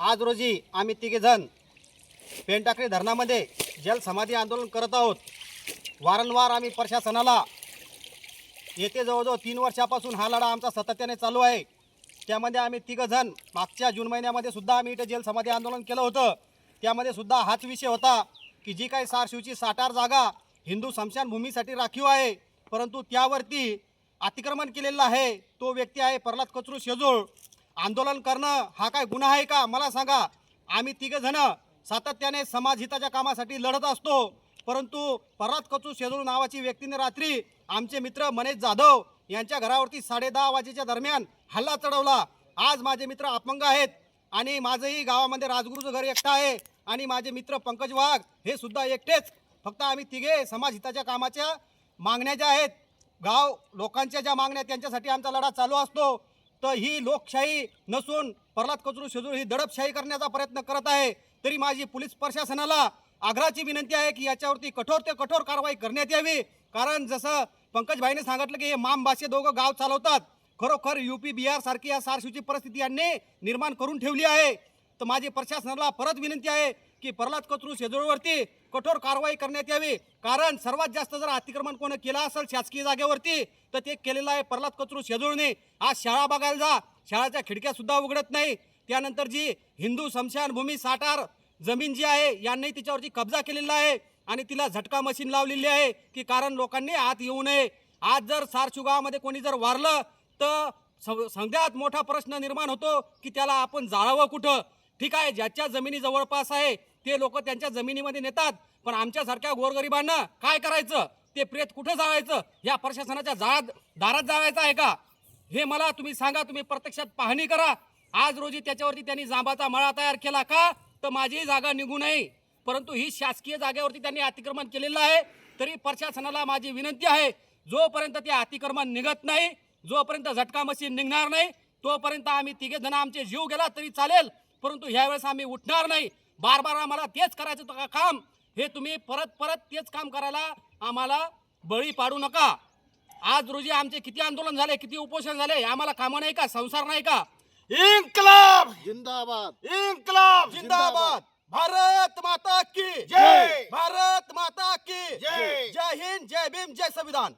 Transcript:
आज रोजी आम्ही तिघेजण पेनटाकळी धरणामध्ये जलसमाधी आंदोलन करत आहोत। वारंवार आम्ही प्रशासनाला येते जवळजवळ 3 वर्षापासून हा लढा आमचा सातत्याने चालू आहे। त्यामध्ये आम्ही तिघेजण मागच्या जून महिन्यामध्ये सुद्धा आम्ही इथे जलसमाधी आंदोलन केलं होतं। त्यामध्ये सुद्धा हाच विषय होता की जी काही सारशिवची 60 जागा हिंदू स्मशानभूमीसाठी राखीव आहे, परंतु त्यावरती अतिक्रमण केलेलं आहे तो व्यक्ती आहे प्रल्हाद कचरू शेजूळ। आंदोलन करणं हा काय गुन्हा आहे का मला सांगा। आम्ही तिघेजण सातत्याने समाजहिताच्या कामासाठी लढत असतो, परंतु प्रल्हाद कचरू शेजूळ नावाची व्यक्तीने रात्री आमचे मित्र मनीष जाधव यांच्या घरावरती 10:30 वाजेच्या दरम्यान हल्ला चढवला। आज माझे मित्र अपंग आहेत आणि माझंही गावामध्ये राजगुरूचं घर एकटं आहे आणि माझे मित्र पंकज वाघ हे सुद्धा एकटेच। फक्त आम्ही तिघे समाजहिताच्या कामाच्या मागण्या ज्या आहेत, गाव लोकांच्या ज्या मागण्या त्यांच्यासाठी आमचा लढा चालू असतो। तर ही लोकशाही नसून प्रल्हाद कचरू शेजूळ ही दडपशाही करण्याचा प्रयत्न करत आहे। तरी माझी पोलीस प्रशासनाला आग्रहाची विनंती आहे की याच्यावरती कठोर ते कठोर कारवाई करण्यात यावी। कारण जसं पंकज भाईने सांगितलं की हे माम भाषे दोघं गाव चालवतात, खरोखर यूपी बिहार सारखी या सारशिवची परिस्थिती यांनी निर्माण करून ठेवली आहे। तर माझी प्रशासनाला परत विनंती आहे की प्रल्हाद कचरू शेजूळवरती कठोर कारवाई करण्यात यावी। कारण सर्वात जास्त जर अतिक्रमण कोणी केलं असेल शासकीय जागेवरती तर ते केलेलं आहे प्रल्हाद कचरू शेजूळने। आज शाळा बघायला जा, शाळाच्या खिडक्या सुद्धा उघडत नाही। त्यानंतर जी हिंदू स्मशानभूमी 60 जमीन जी आहे यांनी तिच्यावरती कब्जा केलेला आहे आणि तिला झटका मशीन लावलेली आहे की कारण लोकांनी आत येऊ नये। आज जर सारशिव गावामध्ये कोणी जर वारलं तर सगळ्यात मोठा प्रश्न निर्माण होतो की त्याला आपण जाळावं कुठं। ठीक आहे, ज्याच्या जमिनी जवळपास आहे ते लोक त्यांच्या जमिनीमध्ये नेतात, पण आमच्यासारख्या गोरगरिबांना काय करायचं? ते प्रेत कुठं जाळायचं? या प्रशासनाच्या दारात जाळायचं आहे का? हे मला तुम्ही सांगा। तुम्ही प्रत्यक्षात पाहणी करा। आज रोजी त्याच्यावरती त्यांनी जांबाचा मळा तयार केला का तर माझी जागा निघू नये, परंतु ही शासकीय जागेवरती त्यांनी अतिक्रमण केलेलं आहे। तरी प्रशासनाला माझी विनंती आहे, जोपर्यंत ते अतिक्रमण निघत नाही, जोपर्यंत झटका मशीन निघणार नाही, तोपर्यंत आम्ही तिघे जण आमचे जीव गेला तरी चालेल, परंतु ह्यावेळेस आम्ही उठणार नाही। बार आम्हाला तेच करायचं काम, हे तुम्ही परत तेच काम करायला आम्हाला बळी पाडू नका। आज रोजी आमचे किती आंदोलन झाले, किती उपोषण झाले, आम्हाला कामं नाही का, संसार नाही का? इन्कलाब जिंदाबाद, इन्कलाब जिंदाबाद। भारत माता की जय, भारत माता की जय। जय हिंद, जय भीम, जय संविधान।